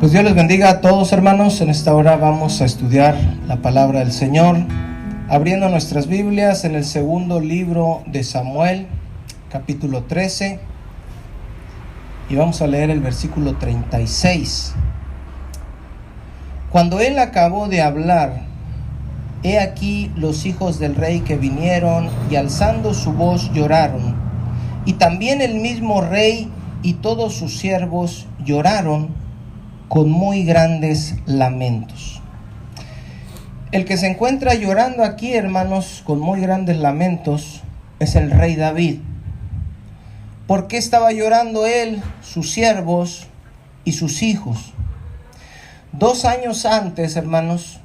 Pues Dios les bendiga a todos, hermanos. En esta hora vamos a estudiar la palabra del Señor, abriendo nuestras Biblias en el segundo libro de Samuel, capítulo 13, y vamos a leer el versículo 36. Cuando él acabó de hablar, he aquí los hijos del rey que vinieron y alzando su voz lloraron, y también el mismo rey y todos sus siervos lloraron con muy grandes lamentos. El que se encuentra llorando aquí, hermanos, con muy grandes lamentos, es el rey David. ¿Por qué estaba llorando él, sus siervos y sus hijos? 2 años antes, hermanos,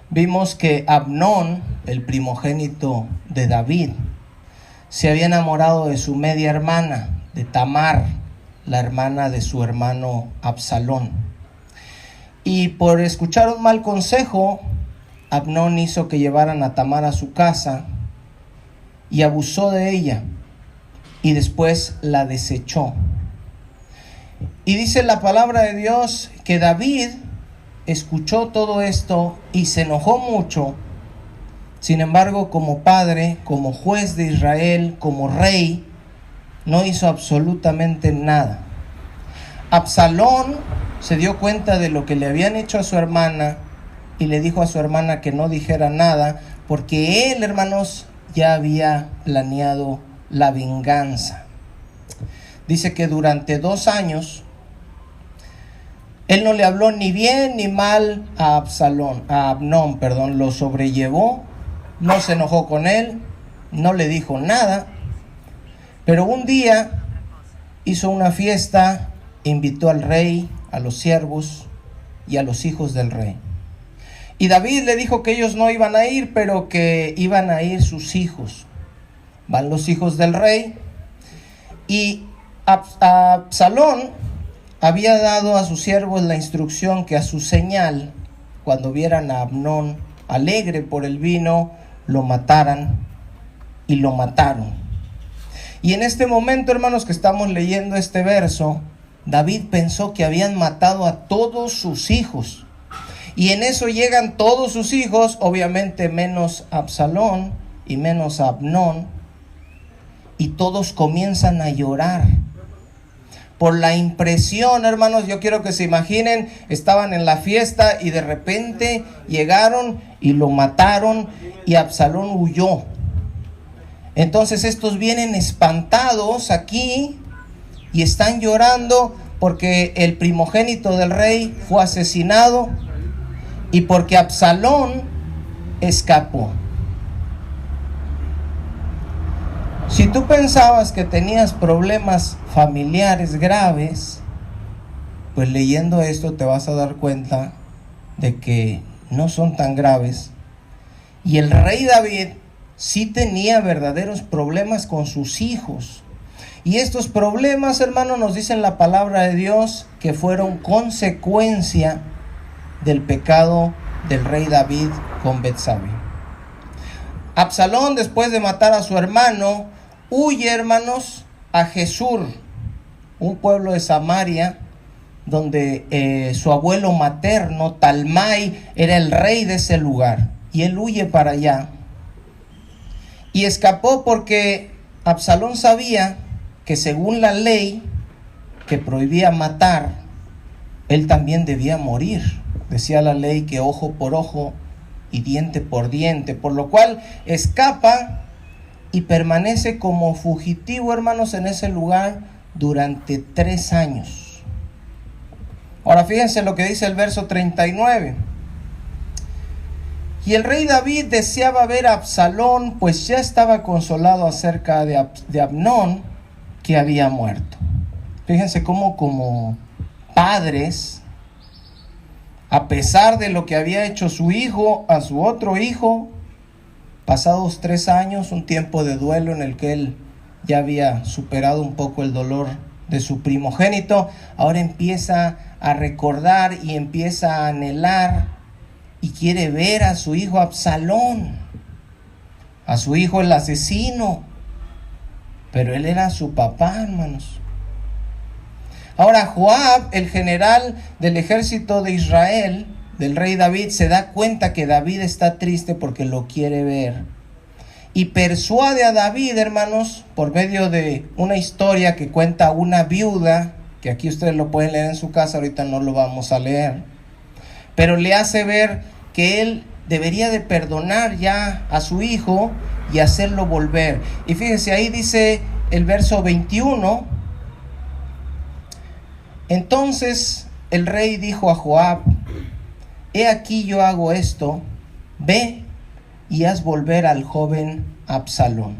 vimos que Amnón, el primogénito de David, se había enamorado de su media hermana, de Tamar, la hermana de su hermano Absalón. Y por escuchar un mal consejo, Amnón hizo que llevaran a Tamar a su casa y abusó de ella, y después la desechó. Y dice la palabra de Dios que David escuchó todo esto y se enojó mucho. Sin embargo, como padre, como juez de Israel, como rey, no hizo absolutamente nada. Absalón se dio cuenta de lo que le habían hecho a su hermana y le dijo a su hermana que no dijera nada, porque él, hermanos, ya había planeado la venganza. Dice que durante 2 años él no le habló ni bien ni mal a Amnón, lo sobrellevó, no se enojó con él, no le dijo nada. Pero un día hizo una fiesta, invitó al rey, a los siervos y a los hijos del rey. Y David le dijo que ellos no iban a ir, pero que iban a ir sus hijos. Van los hijos del rey. Y Absalón había dado a sus siervos la instrucción que a su señal, cuando vieran a Amnón alegre por el vino, lo mataran, y lo mataron. Y en este momento, hermanos, que estamos leyendo este verso, David pensó que habían matado a todos sus hijos. Y en eso llegan todos sus hijos, obviamente menos Absalón y menos Amnón, y todos comienzan a llorar. Por la impresión, hermanos, yo quiero que se imaginen, estaban en la fiesta y de repente llegaron y lo mataron y Absalón huyó. Entonces estos vienen espantados aquí y están llorando porque el primogénito del rey fue asesinado y porque Absalón escapó. Si tú pensabas que tenías problemas familiares graves, pues leyendo esto te vas a dar cuenta de que no son tan graves. Y el rey David sí tenía verdaderos problemas con sus hijos. Y estos problemas, hermanos, nos dicen la palabra de Dios que fueron consecuencia del pecado del rey David con Betsabé. Absalón, después de matar a su hermano, huye, hermanos, a Gesur, un pueblo de Samaria, donde su abuelo materno, Talmai, era el rey de ese lugar. Y él huye para allá. Y escapó porque Absalón sabía que según la ley que prohibía matar, él también debía morir. Decía la ley que ojo por ojo y diente por diente, por lo cual escapa y permanece como fugitivo, hermanos, en ese lugar durante 3 años. Ahora fíjense lo que dice el verso 39. Y el rey David deseaba ver a Absalón, pues ya estaba consolado acerca de Amnón, que había muerto. Fíjense cómo como padres, a pesar de lo que había hecho su hijo a su otro hijo, pasados 3 años, un tiempo de duelo en el que él ya había superado un poco el dolor de su primogénito, ahora empieza a recordar y empieza a anhelar y quiere ver a su hijo Absalón, a su hijo el asesino, pero él era su papá, hermanos. Ahora Joab, el general del ejército de Israel, del rey David, se da cuenta que David está triste porque lo quiere ver. Y persuade a David, hermanos, por medio de una historia que cuenta una viuda, que aquí ustedes lo pueden leer en su casa, ahorita no lo vamos a leer. Pero le hace ver que él debería de perdonar ya a su hijo y hacerlo volver. Y fíjense, ahí dice el verso 21. Entonces el rey dijo a Joab: he aquí yo hago esto, ve y haz volver al joven Absalón.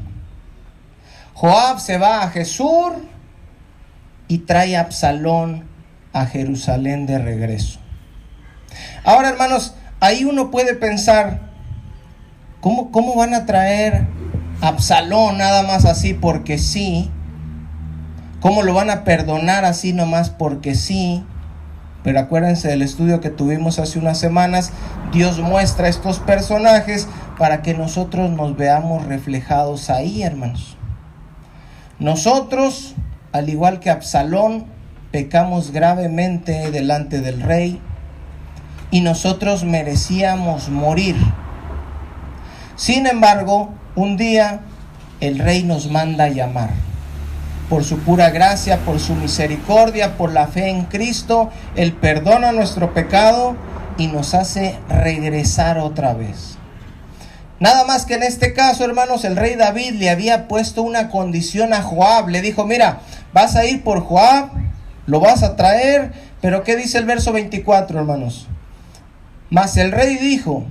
Joab se va a Gesur y trae a Absalón a Jerusalén de regreso. Ahora, hermanos, ahí uno puede pensar, ¿cómo van a traer a Absalón nada más así porque sí? ¿Cómo lo van a perdonar así nomás porque sí? Pero acuérdense del estudio que tuvimos hace unas semanas. Dios muestra estos personajes para que nosotros nos veamos reflejados ahí, hermanos. Nosotros, al igual que Absalón, pecamos gravemente delante del rey y nosotros merecíamos morir. Sin embargo, un día el rey nos manda llamar. Por su pura gracia, por su misericordia, por la fe en Cristo, Él perdona nuestro pecado y nos hace regresar otra vez. Nada más que en este caso, hermanos, el rey David le había puesto una condición a Joab. Le dijo: mira, vas a ir por Joab, lo vas a traer. Pero ¿qué dice el verso 24, hermanos? Mas el rey dijo: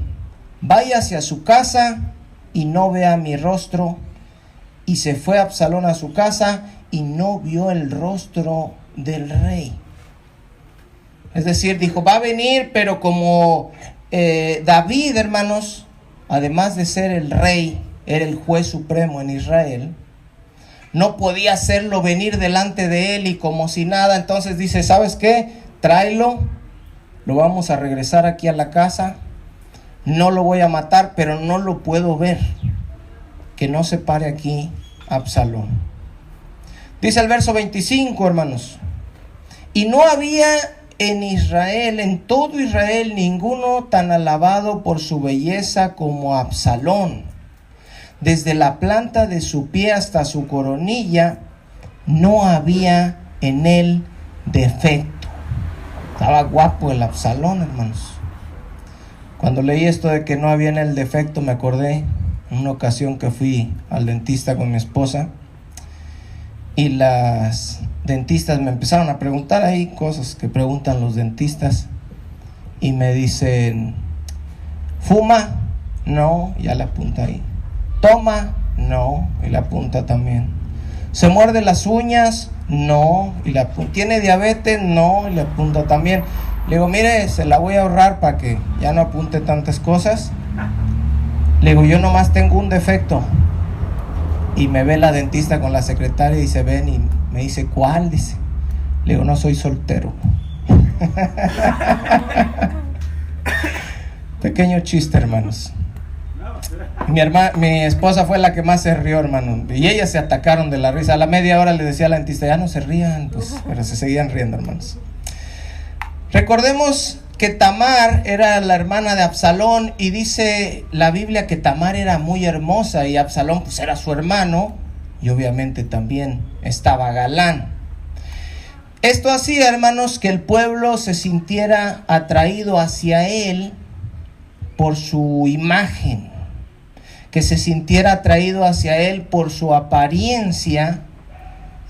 váyase a su casa y no vea mi rostro. Y se fue Absalón a su casa y no vio el rostro del rey. Es decir, dijo: va a venir, pero como David, hermanos, además de ser el rey, era el juez supremo en Israel, no podía hacerlo venir delante de él y como si nada. Entonces dice: ¿sabes qué? Tráelo, lo vamos a regresar aquí a la casa, no lo voy a matar, pero no lo puedo ver, que no se pare aquí Absalón. Dice el verso 25, hermanos: y no había en Israel, en todo Israel, ninguno tan alabado por su belleza como Absalón. Desde la planta de su pie hasta su coronilla, no había en él defecto. Estaba guapo el Absalón, hermanos. Cuando leí esto de que no había en él defecto, me acordé en una ocasión que fui al dentista con mi esposa y las dentistas me empezaron a preguntar ahí cosas que preguntan los dentistas y me dicen: ¿fuma? No, ya la apunta ahí. ¿Toma? No, y la apunta también. ¿Se muerde las uñas? No, y la apunta. ¿Tiene diabetes? No, y la apunta también. Le digo: mire, se la voy a ahorrar para que ya no apunte tantas cosas. Le digo: yo nomás tengo un defecto. Y me ve la dentista con la secretaria y se ven y me dice: ¿cuál? Dice. Le digo: no, soy soltero. Pequeño chiste, hermanos. Mi esposa fue la que más se rió, hermano. Y ellas se atacaron de la risa. A la media hora le decía a la dentista: ya no se rían, pues, pero se seguían riendo, hermanos. Recordemos que Tamar era la hermana de Absalón y dice la Biblia que Tamar era muy hermosa y Absalón pues era su hermano y obviamente también estaba galán. Esto hacía, hermanos, que el pueblo se sintiera atraído hacia él por su imagen, que se sintiera atraído hacia él por su apariencia,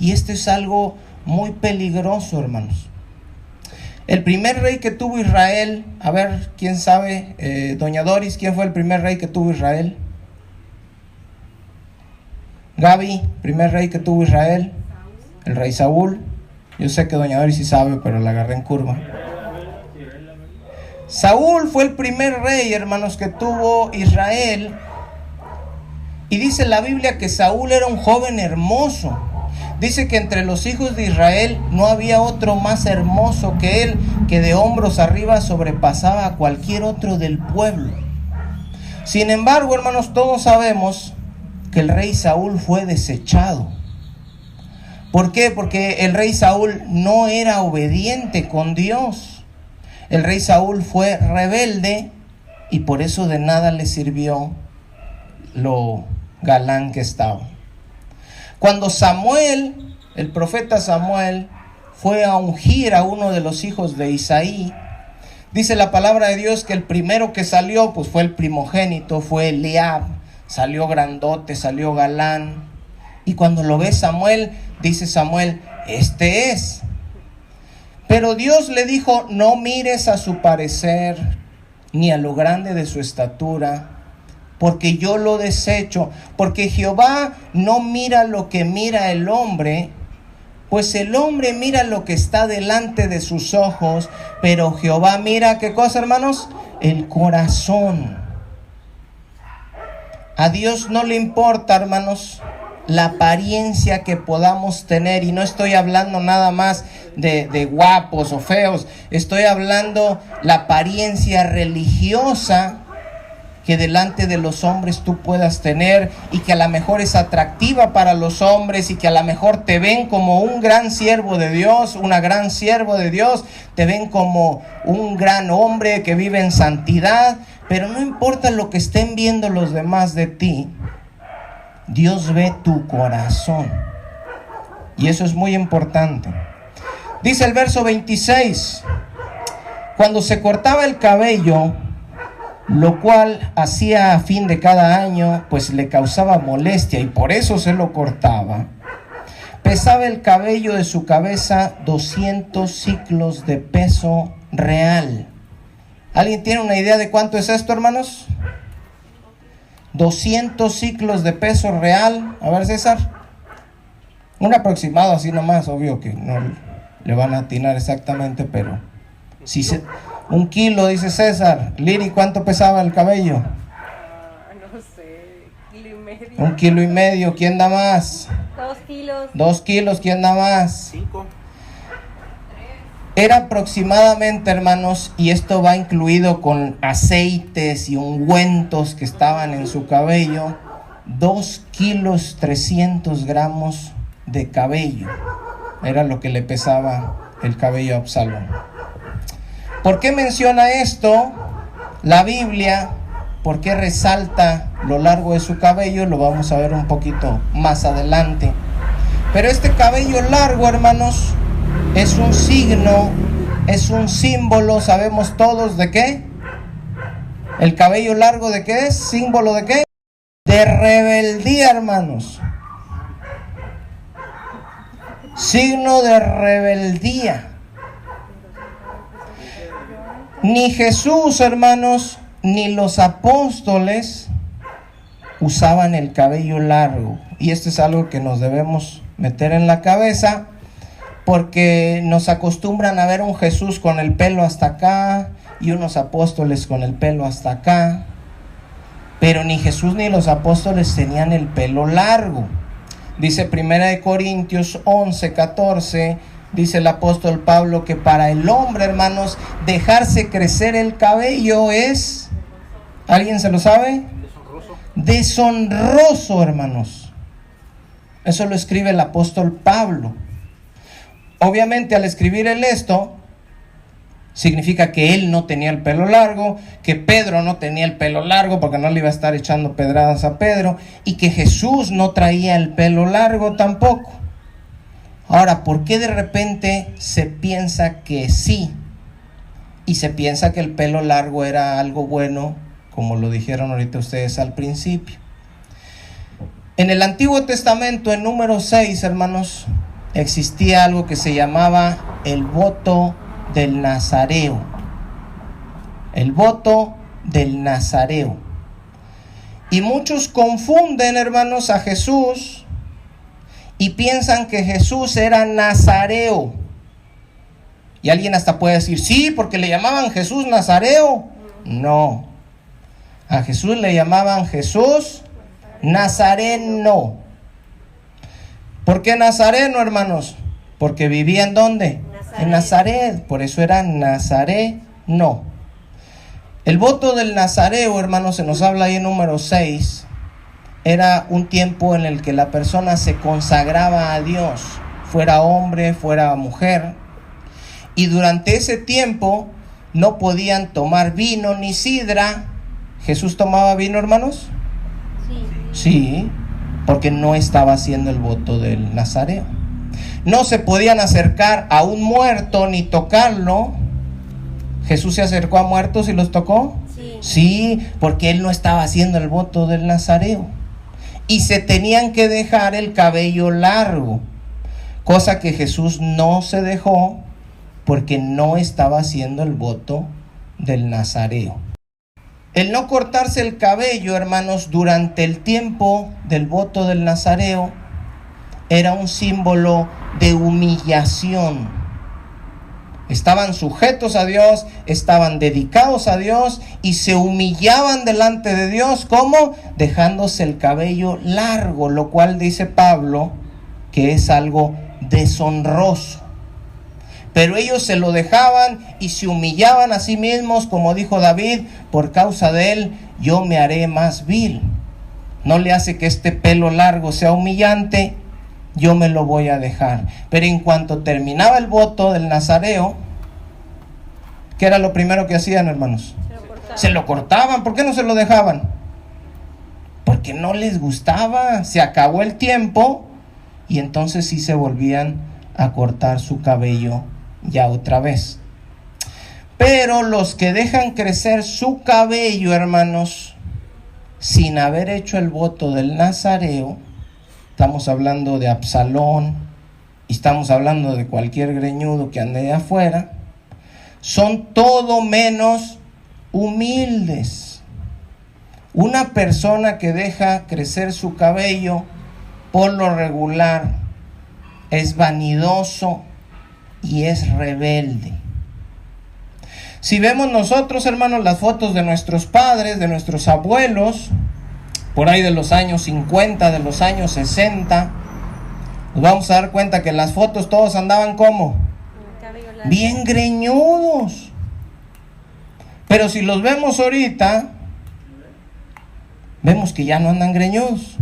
y esto es algo muy peligroso, hermanos. El primer rey que tuvo Israel, a ver, ¿quién sabe? Doña Doris, ¿quién fue el primer rey que tuvo Israel? Gaby, primer rey que tuvo Israel, el rey Saúl. Yo sé que Doña Doris sí sabe, pero la agarré en curva. Saúl fue el primer rey, hermanos, que tuvo Israel. Y dice la Biblia que Saúl era un joven hermoso. Dice que entre los hijos de Israel no había otro más hermoso que él, que de hombros arriba sobrepasaba a cualquier otro del pueblo. Sin embargo, hermanos, todos sabemos que el rey Saúl fue desechado. ¿Por qué? Porque el rey Saúl no era obediente con Dios. El rey Saúl fue rebelde y por eso de nada le sirvió lo galán que estaba. Cuando Samuel, el profeta Samuel, fue a ungir a uno de los hijos de Isaí, dice la palabra de Dios que el primero que salió, pues fue el primogénito, fue Eliab. Salió grandote, salió galán. Y cuando lo ve Samuel, dice Samuel, este es. Pero Dios le dijo, no mires a su parecer, ni a lo grande de su estatura, porque yo lo desecho. Porque Jehová no mira lo que mira el hombre, pues el hombre mira lo que está delante de sus ojos, pero Jehová mira, ¿qué cosa, hermanos? El corazón. A Dios no le importa, hermanos, la apariencia que podamos tener. Y no estoy hablando nada más de guapos o feos. Estoy hablando la apariencia religiosa que delante de los hombres tú puedas tener y que a lo mejor es atractiva para los hombres y que a lo mejor te ven como un gran siervo de Dios, una gran siervo de Dios, te ven como un gran hombre que vive en santidad, pero no importa lo que estén viendo los demás de ti, Dios ve tu corazón y eso es muy importante. Dice el verso 26, cuando se cortaba el cabello, lo cual hacía a fin de cada año, pues le causaba molestia y por eso se lo cortaba, pesaba el cabello de su cabeza 200 siclos de peso real. ¿Alguien tiene una idea de cuánto es esto, hermanos? 200 siclos de peso real. A ver, César. Un aproximado así nomás, obvio que no le van a atinar exactamente, pero si se... 1 kilo, dice César. Liri, ¿cuánto pesaba el cabello? No sé, 1,5 kilos. 1,5 kilos. ¿Quién da más? 2 kilos. 2 kilos. ¿Quién da más? 5. Era aproximadamente, hermanos, y esto va incluido con aceites y ungüentos que estaban en su cabello, 2 kilos 300 gramos de cabello. Era lo que le pesaba el cabello a Absalón. ¿Por qué menciona esto la Biblia? ¿Por qué resalta lo largo de su cabello? Lo vamos a ver un poquito más adelante. Pero este cabello largo, hermanos, es un signo, es un símbolo, sabemos todos de qué. El cabello largo, ¿de qué es? ¿Símbolo de qué? De rebeldía, hermanos. Signo de rebeldía. Ni Jesús, hermanos, ni los apóstoles usaban el cabello largo. Y esto es algo que nos debemos meter en la cabeza, porque nos acostumbran a ver un Jesús con el pelo hasta acá y unos apóstoles con el pelo hasta acá. Pero ni Jesús ni los apóstoles tenían el pelo largo. Dice 1 Corintios 11:14, dice el apóstol Pablo que para el hombre, hermanos, dejarse crecer el cabello es, ¿alguien se lo sabe? Deshonroso, hermanos. Eso lo escribe el apóstol Pablo. Obviamente al escribir él esto, significa que él no tenía el pelo largo, que Pedro no tenía el pelo largo porque no le iba a estar echando pedradas a Pedro, y que Jesús no traía el pelo largo tampoco. Ahora, ¿por qué de repente se piensa que sí? Y se piensa que el pelo largo era algo bueno, como lo dijeron ahorita ustedes al principio. En el Antiguo Testamento, en Número 6, hermanos, existía algo que se llamaba el voto del Nazareo. El voto del Nazareo. Y muchos confunden, hermanos, a Jesús y piensan que Jesús era nazareo. Y alguien hasta puede decir, sí, porque le llamaban Jesús Nazareo. No. A Jesús le llamaban Jesús Nazareno. ¿Por qué Nazareno, hermanos? Porque vivía ¿en dónde? En Nazaret. Por eso era Nazareno. El voto del Nazareo, hermanos, se nos habla ahí en Número 6. Era un tiempo en el que la persona se consagraba a Dios. fuera hombre, fuera mujer. Y durante ese tiempo no podían tomar vino ni sidra. ¿Jesús tomaba vino, hermanos? Sí, porque no estaba haciendo el voto del Nazareo. No se podían acercar a un muerto ni tocarlo. ¿Jesús se acercó a muertos y los tocó? Sí, porque él no estaba haciendo el voto del Nazareo. Y se tenían que dejar el cabello largo, cosa que Jesús no se dejó porque no estaba haciendo el voto del Nazareo. El no cortarse el cabello, hermanos, durante el tiempo del voto del Nazareo era un símbolo de humillación. Estaban sujetos a Dios, estaban dedicados a Dios y se humillaban delante de Dios. ¿Cómo? Dejándose el cabello largo, lo cual dice Pablo que es algo deshonroso. Pero ellos se lo dejaban y se humillaban a sí mismos, como dijo David: por causa de él yo me haré más vil. No le hace que este pelo largo sea humillante, yo me lo voy a dejar. Pero en cuanto terminaba el voto del Nazareo, ¿qué era lo primero que hacían, hermanos? Se lo cortaban. ¿Por qué no se lo dejaban? Porque no les gustaba. Se acabó el tiempo y entonces sí se volvían a cortar su cabello ya otra vez. Pero los que dejan crecer su cabello, hermanos, sin haber hecho el voto del Nazareo, estamos hablando de Absalón y estamos hablando de cualquier greñudo que ande de afuera, son todo menos humildes. Una persona que deja crecer su cabello, por lo regular, es vanidoso y es rebelde. Si vemos nosotros, hermanos, las fotos de nuestros padres, de nuestros abuelos, por ahí de los años 50, de los años 60, nos vamos a dar cuenta que en las fotos todos andaban como bien greñudos. Pero si los vemos ahorita, vemos que ya no andan greñudos.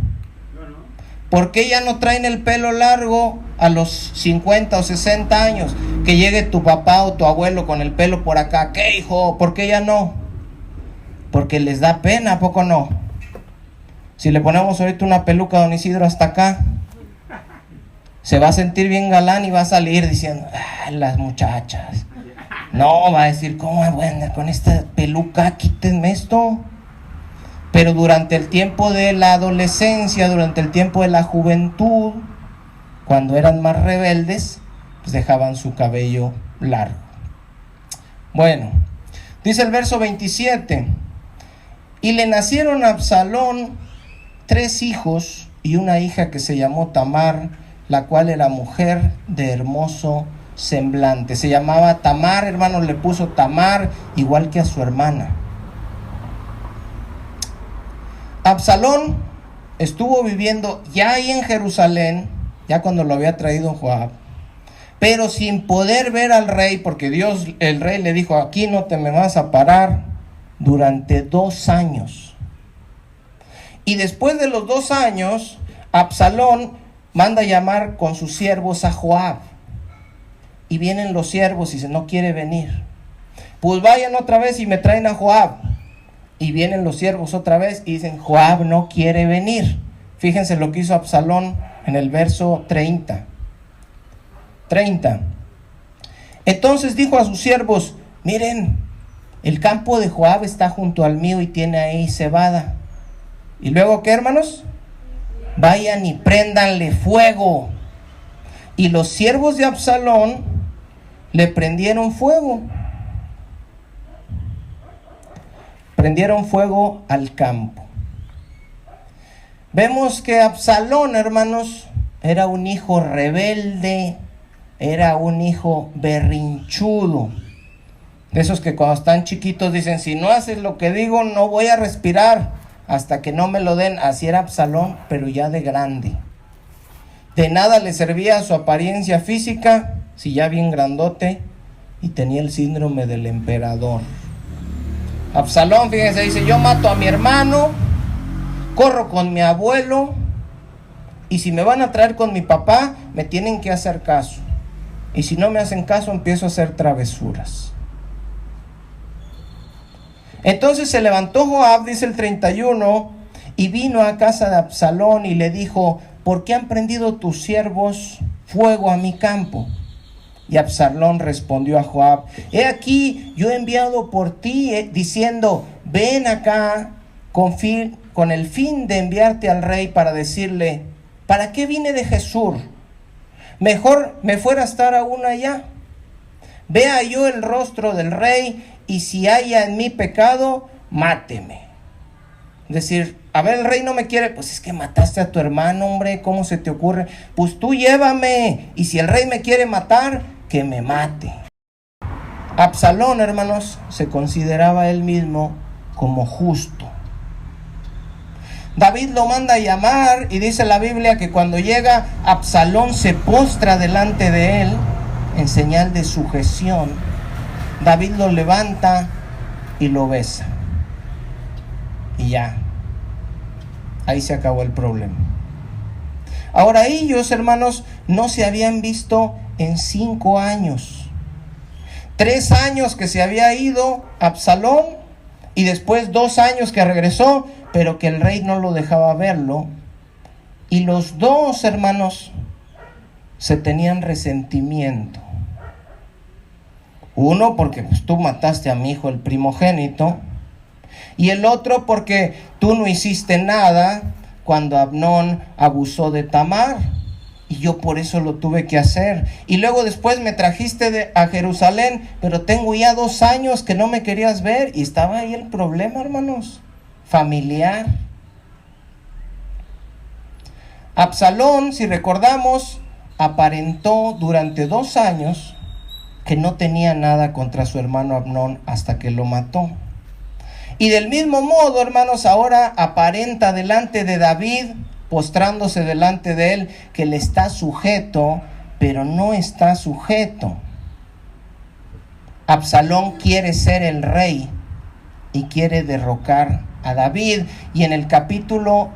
¿Por qué ya no traen el pelo largo a los 50 o 60 años? Que llegue tu papá o tu abuelo con el pelo por acá. ¿Qué, hijo? ¿Por qué ya no? Porque les da pena, ¿a poco no? Si le ponemos ahorita una peluca a don Isidro hasta acá, se va a sentir bien galán y va a salir diciendo: las muchachas. No, va a decir: ¿cómo voy a andar con esta peluca? Quítenme esto. Pero durante el tiempo de la adolescencia, durante el tiempo de la juventud, cuando eran más rebeldes, pues dejaban su cabello largo. Bueno, dice el verso 27: y le nacieron a Absalón 3 hijos y una hija que se llamó Tamar, la cual era mujer de hermoso semblante. Se llamaba Tamar, hermanos, le puso Tamar igual que a su hermana. Absalón estuvo viviendo ya ahí en Jerusalén, ya cuando lo había traído Joab, pero sin poder ver al rey, porque Dios, el rey le dijo: aquí no te me vas a parar, durante 2 años. Y después de los 2 años, Absalón manda llamar con sus siervos a Joab. Y vienen los siervos y dice: no quiere venir. Pues vayan otra vez y me traen a Joab. Y vienen los siervos otra vez y dicen: Joab no quiere venir. Fíjense lo que hizo Absalón en el verso 30. Entonces dijo a sus siervos: miren, el campo de Joab está junto al mío y tiene ahí cebada. Y luego, ¿qué, hermanos? Vayan y préndanle fuego. Y los siervos de Absalón le prendieron fuego. Prendieron fuego al campo. Vemos que Absalón, hermanos, era un hijo rebelde, era un hijo berrinchudo. De esos que cuando están chiquitos dicen: si no haces lo que digo, no voy a respirar hasta que no me lo den. Así era Absalón, pero ya de grande. De nada le servía su apariencia física, si ya bien grandote, y tenía el síndrome del emperador. Absalón, fíjense, dice: yo mato a mi hermano, corro con mi abuelo y si me van a traer con mi papá, me tienen que hacer caso. Y si no me hacen caso, empiezo a hacer travesuras. Entonces se levantó Joab, dice el 31, y vino a casa de Absalón y le dijo: ¿por qué han prendido tus siervos fuego a mi campo? Y Absalón respondió a Joab: he aquí, yo he enviado por ti, diciendo: ven acá con el fin de enviarte al rey para decirle: ¿para qué vine de Jesús? Mejor me fuera a estar aún allá. Vea yo el rostro del rey, y si haya en mí pecado, máteme. Es decir, a ver, el rey no me quiere, pues es que mataste a tu hermano, hombre, ¿cómo se te ocurre? Pues tú llévame, y si el rey me quiere matar, que me mate. Absalón, hermanos, se consideraba él mismo como justo. David lo manda a llamar, y dice la Biblia que cuando llega, Absalón se postra delante de él en señal de sujeción. David lo levanta y lo besa. Y ya, ahí se acabó el problema. Ahora ellos, hermanos, no se habían visto en 5 años. 3 años que se había ido Absalón, y después 2 años que regresó, pero que el rey no lo dejaba verlo. Y los dos, hermanos, se tenían resentimiento. Uno porque pues, tú mataste a mi hijo, el primogénito. Y el otro porque tú no hiciste nada cuando Amnón abusó de Tamar. Y yo por eso lo tuve que hacer. Y luego después me trajiste a Jerusalén, pero tengo ya 2 años que no me querías ver. Y estaba ahí el problema, hermanos, familiar. Absalón, si recordamos, aparentó durante 2 años que no tenía nada contra su hermano Amnón hasta que lo mató. Y del mismo modo, hermanos, ahora aparenta delante de David, postrándose delante de él, que le está sujeto, pero no está sujeto. Absalón quiere ser el rey y quiere derrocar a David. Y en el capítulo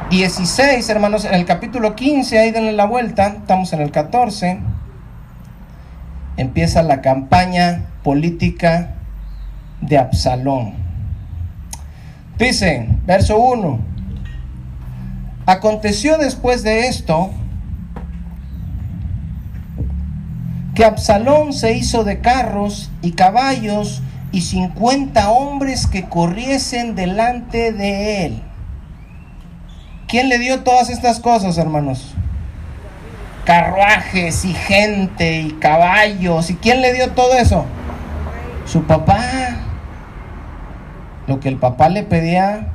16, hermanos, en el capítulo 15, ahí denle la vuelta, estamos en el 14, empieza la campaña política de Absalón. Dice, verso 1: aconteció después de esto que Absalón se hizo de carros y caballos y 50 hombres que corriesen delante de él. ¿Quién le dio todas estas cosas, hermanos? Carruajes y gente y caballos. ¿Y quién le dio todo eso? Su papá. Lo que el papá le pedía,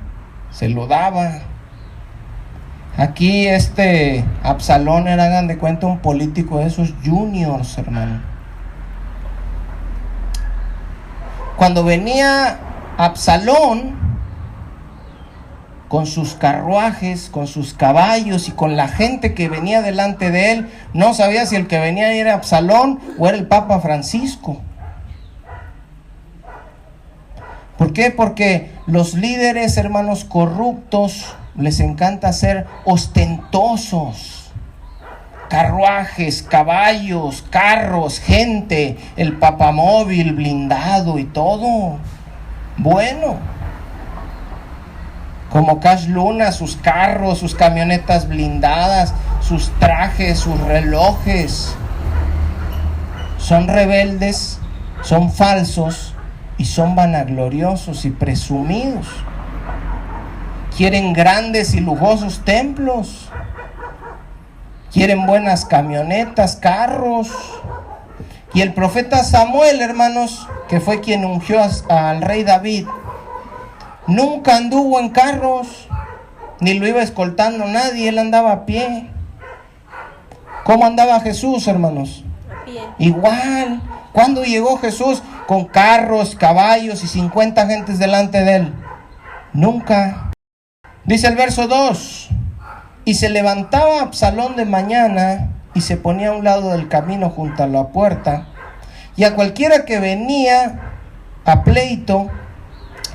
se lo daba. Aquí Absalón era, hagan de cuenta, un político de esos juniors, hermano. Cuando venía Absalón con sus carruajes, con sus caballos y con la gente que venía delante de él, no sabía si el que venía era Absalón o era el Papa Francisco. ¿Por qué? Porque los líderes, hermanos, corruptos, les encanta ser ostentosos. Carruajes, caballos, carros, gente, el papamóvil blindado y todo. Bueno, como Cash Luna, sus carros, sus camionetas blindadas, sus trajes, sus relojes. Son rebeldes, son falsos y son vanagloriosos y presumidos. Quieren grandes y lujosos templos. Quieren buenas camionetas, carros. Y el profeta Samuel, hermanos, que fue quien ungió al rey David, nunca anduvo en carros, ni lo iba escoltando nadie, él andaba a pie. ¿Cómo andaba Jesús, hermanos? A pie. Igual. ¿Cuándo llegó Jesús con carros, caballos y 50 gentes delante de él? Nunca. Dice el verso 2: y se levantaba Absalón de mañana y se ponía a un lado del camino junto a la puerta, y a cualquiera que venía a pleito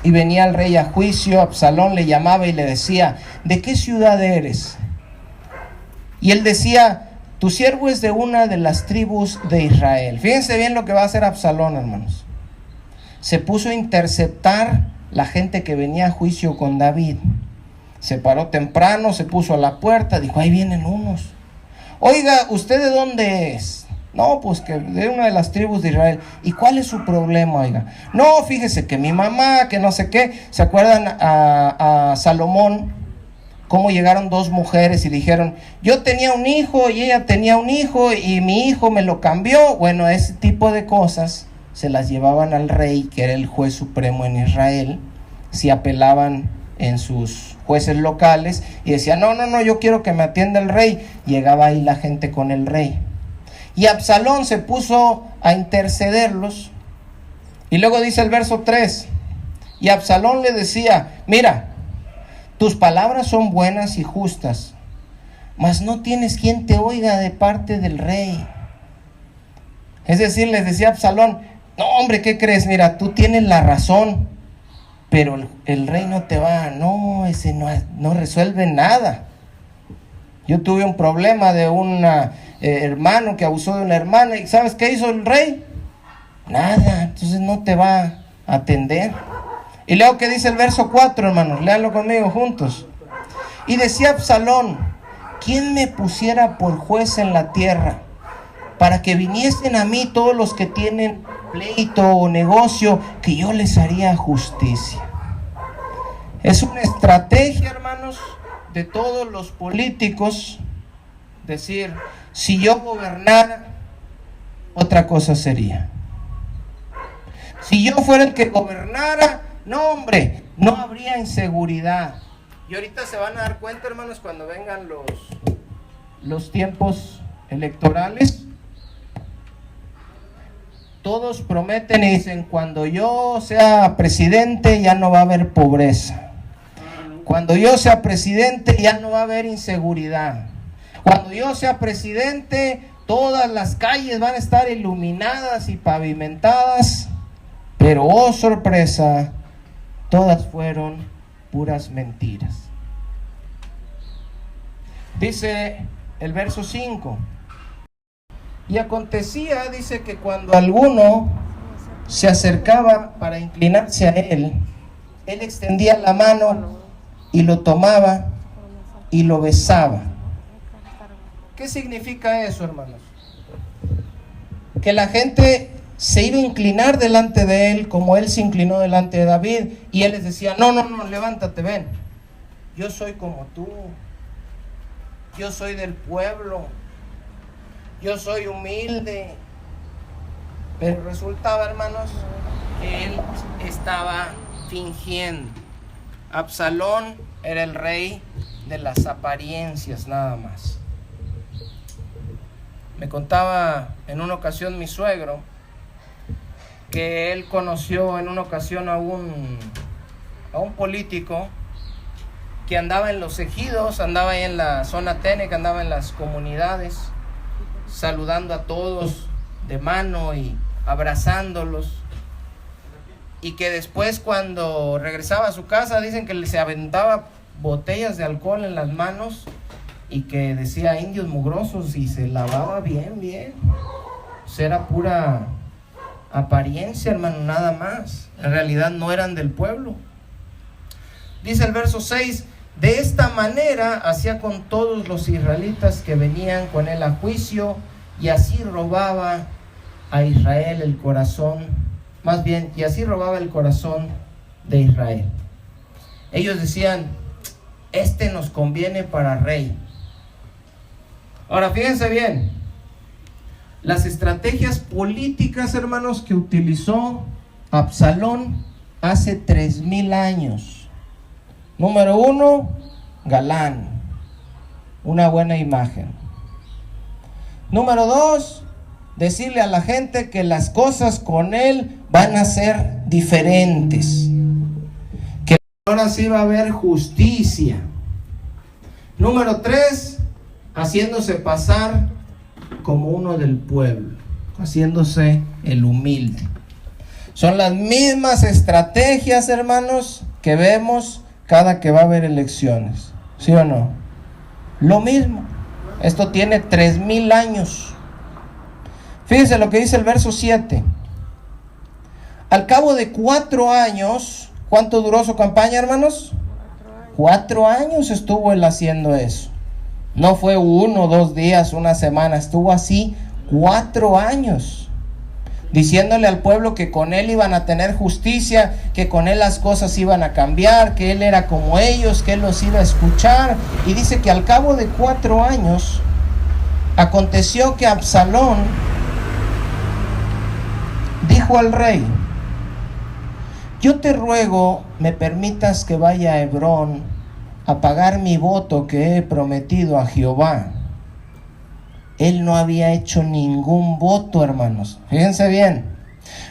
y venía el rey a juicio, Absalón le llamaba y le decía: ¿de qué ciudad eres? Y él decía: tu siervo es de una de las tribus de Israel. Fíjense bien lo que va a hacer Absalón, hermanos. Se puso a interceptar la gente que venía a juicio con David. Se paró temprano, se puso a la puerta, dijo: ahí vienen unos. Oiga, ¿usted de dónde es? No, pues que de una de las tribus de Israel. ¿Y cuál es su problema, oiga? No, fíjese que mi mamá, que no sé qué. ¿Se acuerdan a Salomón? Cómo llegaron dos mujeres y dijeron: yo tenía un hijo y ella tenía un hijo y mi hijo me lo cambió. Bueno, ese tipo de cosas se las llevaban al rey, que era el juez supremo en Israel. Si apelaban en sus jueces locales y decían: no, yo quiero que me atienda el rey. Llegaba ahí la gente con el rey. Y Absalón se puso a intercederlos. Y luego dice el verso 3: y Absalón le decía: mira, tus palabras son buenas y justas, mas no tienes quien te oiga de parte del rey. Es decir, les decía Absalón: no, hombre, ¿qué crees? Mira, tú tienes la razón, pero el rey no te va, ese no resuelve nada. Yo tuve un problema de un hermano que abusó de una hermana, y ¿sabes qué hizo el rey? Nada, entonces no te va a atender. Y luego que dice el verso 4, hermanos, léanlo conmigo juntos. Y decía Absalón: ¿quién me pusiera por juez en la tierra, para que viniesen a mí todos los que tienen pleito o negocio, que yo les haría justicia? Es una estrategia, hermanos, de todos los políticos, decir: si yo gobernara, otra cosa sería. Si yo fuera el que gobernara, no, hombre, no habría inseguridad. Y ahorita se van a dar cuenta, hermanos, cuando vengan los tiempos electorales. Todos prometen y dicen: cuando yo sea presidente ya no va a haber pobreza. Cuando yo sea presidente ya no va a haber inseguridad. Cuando yo sea presidente todas las calles van a estar iluminadas y pavimentadas. Pero, oh sorpresa, todas fueron puras mentiras. Dice el verso 5: y acontecía, dice, que cuando alguno se acercaba para inclinarse a él extendía la mano y lo tomaba y lo besaba. ¿Qué significa eso, hermanos? Que la gente se iba a inclinar delante de él, como él se inclinó delante de David, y él les decía: no, levántate, ven, yo soy como tú, yo soy del pueblo, yo soy humilde. Pero resultaba, hermanos, que él estaba fingiendo. Absalón era el rey de las apariencias nada más. Me contaba en una ocasión mi suegro que él conoció en una ocasión a un político que andaba en los ejidos, andaba ahí en la zona Tenec, andaba en las comunidades, saludando a todos de mano y abrazándolos. Y que después, cuando regresaba a su casa, dicen que se aventaba botellas de alcohol en las manos y que decía indios mugrosos, y se lavaba bien. Pues era pura apariencia, hermano, nada más. En realidad no eran del pueblo. Dice el verso 6: de esta manera hacía con todos los israelitas que venían con él a juicio, y así robaba a Israel el corazón, y así robaba el corazón de Israel. Ellos decían: este nos conviene para rey. Ahora fíjense bien, las estrategias políticas, hermanos, que utilizó Absalón hace 3000 años. Número 1, galán, una buena imagen. Número 2, decirle a la gente que las cosas con él van a ser diferentes, que ahora sí va a haber justicia. Número 3, haciéndose pasar como uno del pueblo, haciéndose el humilde. Son las mismas estrategias, hermanos, que vemos cada que va a haber elecciones. ¿Sí o no? Lo mismo. Esto tiene 3000 años. Fíjense lo que dice el verso 7. Al cabo de 4 años, ¿cuánto duró su campaña, hermanos? 4 años estuvo él haciendo eso. No fue 1, 2 días, una semana, estuvo así 4 años. Diciéndole al pueblo que con él iban a tener justicia, que con él las cosas iban a cambiar, que él era como ellos, que él los iba a escuchar. Y dice que al cabo de 4 años, aconteció que Absalón dijo al rey: yo te ruego me permitas que vaya a Hebrón a pagar mi voto que he prometido a Jehová. Él no había hecho ningún voto, hermanos. Fíjense bien.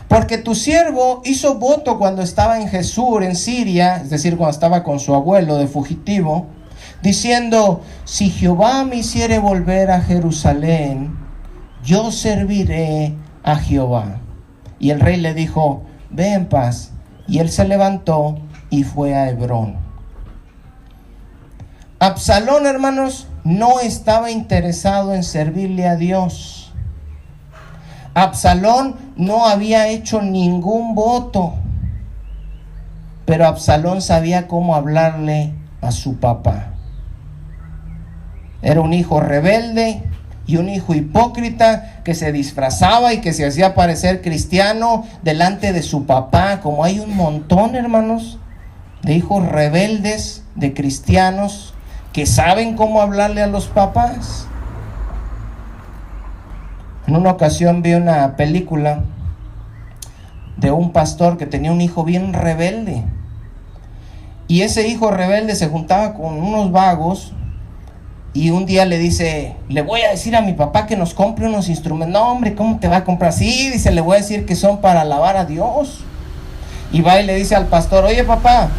Porque tu siervo hizo voto cuando estaba en Jesús, en Siria, es decir, cuando estaba con su abuelo de fugitivo, diciendo: si Jehová me hiciere volver a Jerusalén, yo serviré a Jehová. Y el rey le dijo: ve en paz. Y él se levantó y fue a Hebrón. Absalón, hermanos, no estaba interesado en servirle a Dios. Absalón no había hecho ningún voto, pero Absalón sabía cómo hablarle a su papá. Era un hijo rebelde y un hijo hipócrita que se disfrazaba y que se hacía parecer cristiano delante de su papá, como hay un montón, hermanos, de hijos rebeldes, de cristianos que saben cómo hablarle a los papás. En una ocasión vi una película de un pastor que tenía un hijo bien rebelde, y ese hijo rebelde se juntaba con unos vagos. Y un día le dice: le voy a decir a mi papá que nos compre unos instrumentos. No, hombre, ¿cómo te va a comprar? Sí, dice, le voy a decir que son para alabar a Dios. Y va y le dice al pastor: oye, papá,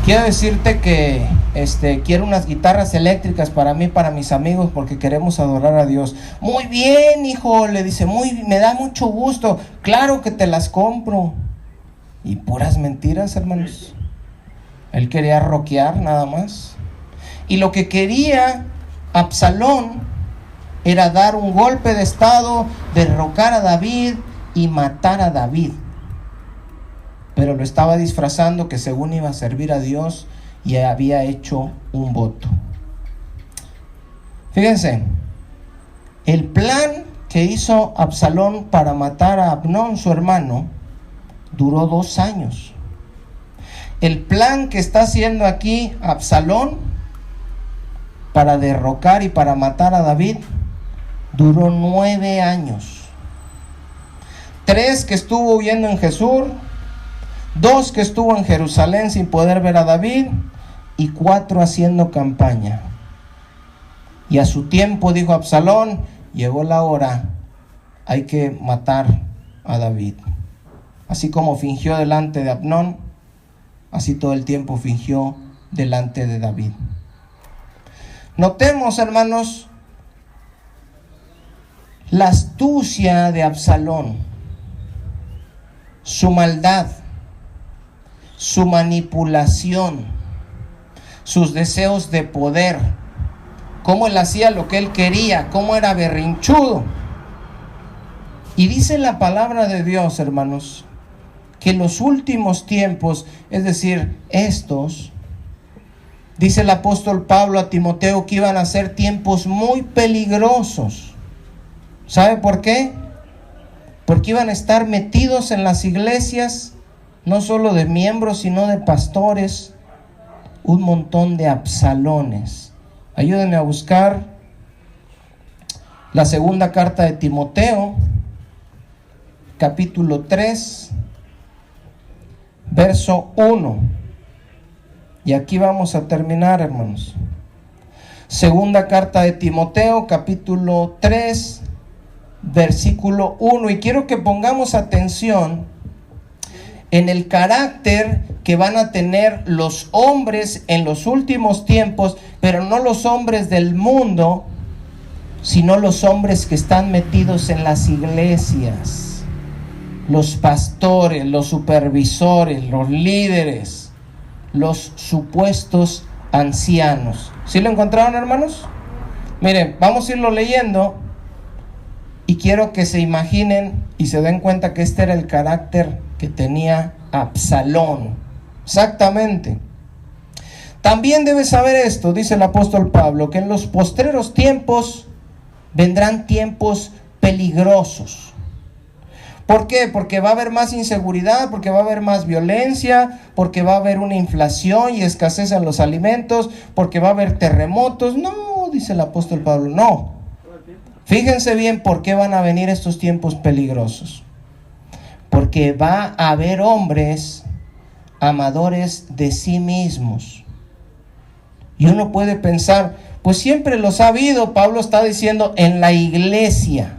quiero decirte que quiero unas guitarras eléctricas para mí, para mis amigos, porque queremos adorar a Dios. Muy bien, hijo, le dice, me da mucho gusto. Claro que te las compro. Y puras mentiras, hermanos. Él quería rockear nada más. Y lo que quería Absalón era dar un golpe de estado, derrocar a David y matar a David. Pero lo estaba disfrazando que según iba a servir a Dios y había hecho un voto. Fíjense, el plan que hizo Absalón para matar a Amnón, su hermano, duró 2 años. El plan que está haciendo aquí Absalón para derrocar y para matar a David duró 9 años. 3 que estuvo huyendo en Jesús, 2 que estuvo en Jerusalén sin poder ver a David, y 4 haciendo campaña. Y a su tiempo dijo Absalón: llegó la hora, hay que matar a David. Así como fingió delante de Amnón, así todo el tiempo fingió delante de David. Notemos, hermanos, la astucia de Absalón, su maldad, su manipulación, sus deseos de poder, cómo él hacía lo que él quería, cómo era berrinchudo. Y dice la palabra de Dios, hermanos, que en los últimos tiempos, es decir, dice el apóstol Pablo a Timoteo que iban a ser tiempos muy peligrosos. ¿Sabe por qué? Porque iban a estar metidos en las iglesias, no solo de miembros, sino de pastores, un montón de Absalones. Ayúdenme a buscar la segunda carta de Timoteo, capítulo 3, verso 1. Y aquí vamos a terminar, hermanos. Segunda carta de Timoteo, capítulo 3, versículo 1. Y quiero que pongamos atención en el carácter que van a tener los hombres en los últimos tiempos, pero no los hombres del mundo, sino los hombres que están metidos en las iglesias. los pastores, los supervisores, los líderes, los supuestos ancianos. ¿Sí lo encontraron, hermanos? Miren, vamos a irlo leyendo y quiero que se imaginen y se den cuenta que este era el carácter que tenía Absalón. Exactamente. También debes saber esto, dice el apóstol Pablo, que en los postreros tiempos vendrán tiempos peligrosos. ¿Por qué? Porque va a haber más inseguridad, porque va a haber más violencia, porque va a haber una inflación y escasez en los alimentos, porque va a haber terremotos. No, dice el apóstol Pablo, no. Fíjense bien por qué van a venir estos tiempos peligrosos. Porque va a haber hombres amadores de sí mismos. Y uno puede pensar, pues siempre los ha habido. Pablo está diciendo en la iglesia,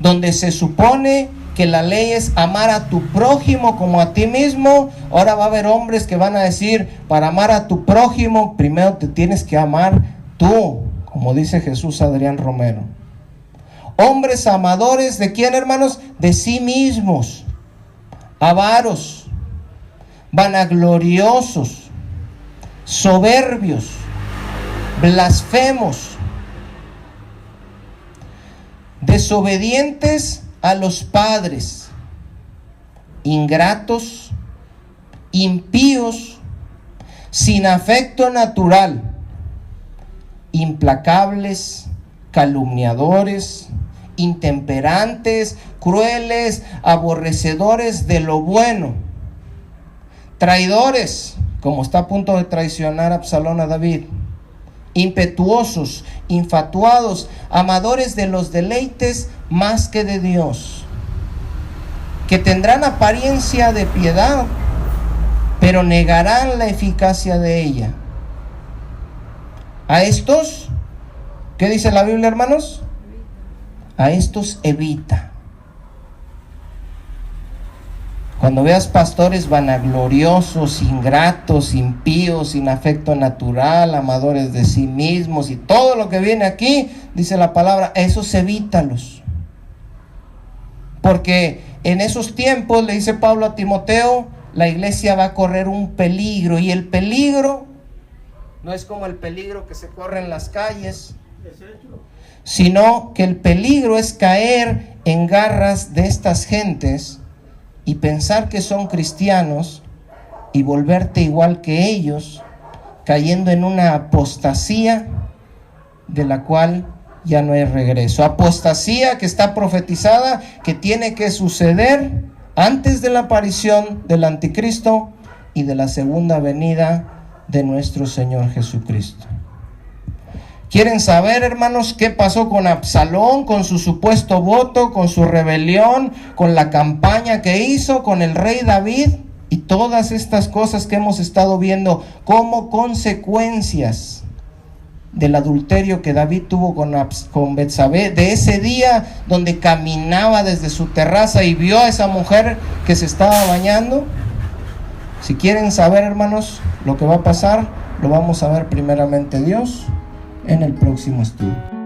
donde se supone que la ley es amar a tu prójimo como a ti mismo. Ahora va a haber hombres que van a decir, para amar a tu prójimo, primero te tienes que amar tú, como dice Jesús Adrián Romero. Hombres amadores, ¿de quién, hermanos? De sí mismos, avaros, vanagloriosos, soberbios, blasfemos, desobedientes a los padres, ingratos, impíos, sin afecto natural, implacables, calumniadores, intemperantes, crueles, aborrecedores de lo bueno, traidores, como está a punto de traicionar Absalón a David, impetuosos, infatuados, amadores de los deleites más que de Dios, que tendrán apariencia de piedad, pero negarán la eficacia de ella. A estos, ¿qué dice la Biblia, hermanos? A estos evita. Cuando veas pastores vanagloriosos, ingratos, impíos, sin afecto natural, amadores de sí mismos y todo lo que viene aquí, dice la palabra, esos evítalos. Porque en esos tiempos, le dice Pablo a Timoteo, la iglesia va a correr un peligro. Y el peligro no es como el peligro que se corre en las calles, sino que el peligro es caer en garras de estas gentes y pensar que son cristianos y volverte igual que ellos, cayendo en una apostasía de la cual ya no hay regreso. Apostasía que está profetizada, que tiene que suceder antes de la aparición del anticristo y de la segunda venida de nuestro Señor Jesucristo. ¿Quieren saber, hermanos, qué pasó con Absalón, con su supuesto voto, con su rebelión, con la campaña que hizo, con el rey David y todas estas cosas que hemos estado viendo como consecuencias del adulterio que David tuvo con Betsabé, de ese día donde caminaba desde su terraza y vio a esa mujer que se estaba bañando? Si quieren saber, hermanos, lo que va a pasar, lo vamos a ver primeramente Dios en el próximo estudio.